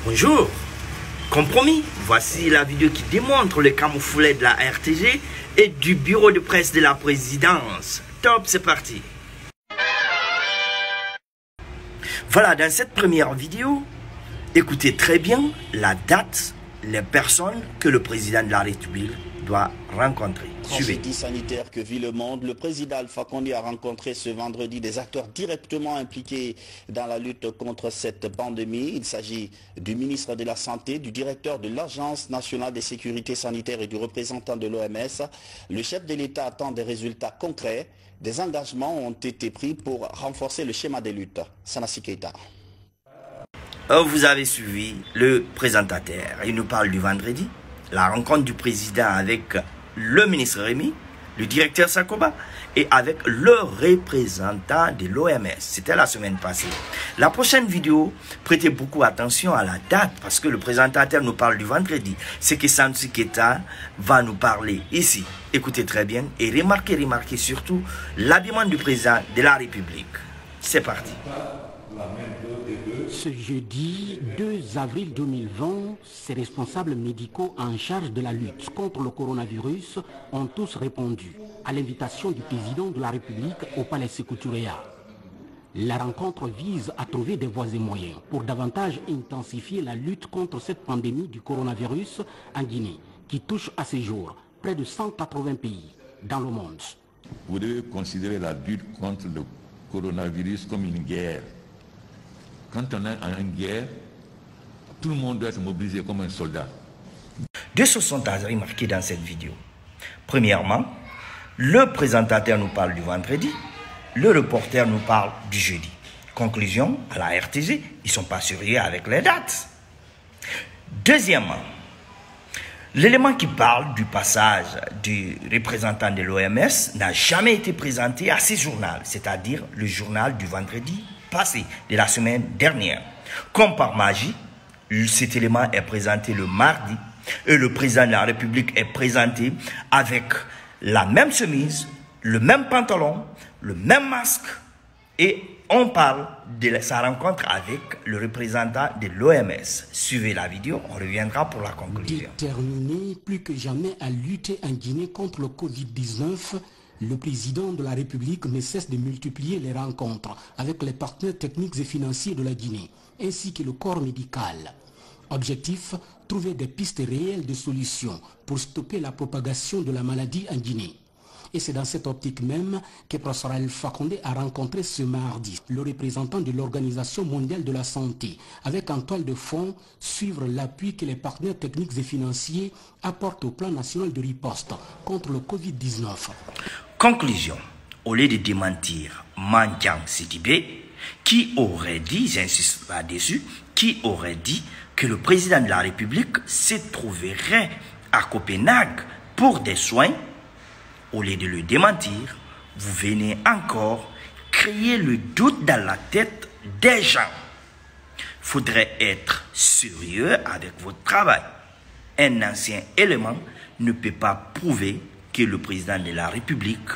Bonjour. Compromis, voici la vidéo qui démontre le camouflet de la RTG et du bureau de presse de la présidence. Top, c'est parti. Voilà, dans cette première vidéo, écoutez très bien la date, les personnes que le président de la République doit rencontrer. Suivez. Tragédie sanitaire que vit le monde, le président Alpha Condé a rencontré ce vendredi des acteurs directement impliqués dans la lutte contre cette pandémie. Il s'agit du ministre de la Santé, du directeur de l'Agence nationale de sécurité sanitaire et du représentant de l'OMS. Le chef de l'État attend des résultats concrets. Des engagements ont été pris pour renforcer le schéma de lutte. Sanassi Keita. Vous avez suivi le présentateur. Il nous parle du vendredi. La rencontre du président avec le ministre Rémy, le directeur Sakoba et avec le représentant de l'OMS. C'était la semaine passée. La prochaine vidéo, prêtez beaucoup attention à la date parce que le présentateur nous parle du vendredi. C'est que Sanassi Keita va nous parler ici. Écoutez très bien et remarquez surtout l'habillement du président de la République. C'est parti. Ce jeudi 2 avril 2020, ces responsables médicaux en charge de la lutte contre le coronavirus ont tous répondu à l'invitation du président de la République au Palais Sékou Touréa. La rencontre vise à trouver des voies et moyens pour davantage intensifier la lutte contre cette pandémie du coronavirus en Guinée, qui touche à ce jour près de 180 pays dans le monde. Vous devez considérer la lutte contre le coronavirus comme une guerre. Quand on est en guerre, tout le monde doit être mobilisé comme un soldat. Deux choses sont à remarquer dans cette vidéo. Premièrement, le présentateur nous parle du vendredi, le reporter nous parle du jeudi. Conclusion, à la RTG, ils ne sont pas sérieux avec les dates. Deuxièmement, l'élément qui parle du passage du représentant de l'OMS n'a jamais été présenté à ce journal, c'est-à-dire le journal du vendredi passé, de la semaine dernière. Comme par magie, cet élément est présenté le mardi et le président de la République est présenté avec la même chemise, le même pantalon, le même masque et on parle de sa rencontre avec le représentant de l'OMS. Suivez la vidéo, on reviendra pour la conclusion. Déterminé plus que jamais à lutter en Guinée contre le Covid-19, le président de la République ne cesse de multiplier les rencontres avec les partenaires techniques et financiers de la Guinée, ainsi que le corps médical. Objectif, trouver des pistes réelles de solutions pour stopper la propagation de la maladie en Guinée. Et c'est dans cette optique même que professeur Alpha Condé a rencontré ce mardi le représentant de l'Organisation mondiale de la santé, avec en toile de fond suivre l'appui que les partenaires techniques et financiers apportent au plan national de riposte contre le Covid-19. Conclusion, au lieu de démentir Mandiang Sidibé, qui aurait dit, j'insiste là-dessus, qui aurait dit que le président de la République se trouverait à Copenhague pour des soins, au lieu de le démentir, vous venez encore créer le doute dans la tête des gens. Faudrait être sérieux avec votre travail. Un ancien élément ne peut pas prouver que le président de la République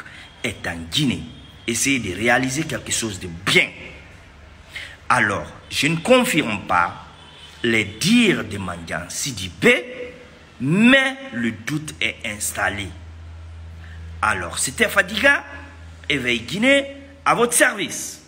est en Guinée. Essayez de réaliser quelque chose de bien. Alors, je ne confirme pas les dires de Mandiang Sidibé, mais le doute est installé. Alors, c'était Fadiga, Éveil Guinée, à votre service.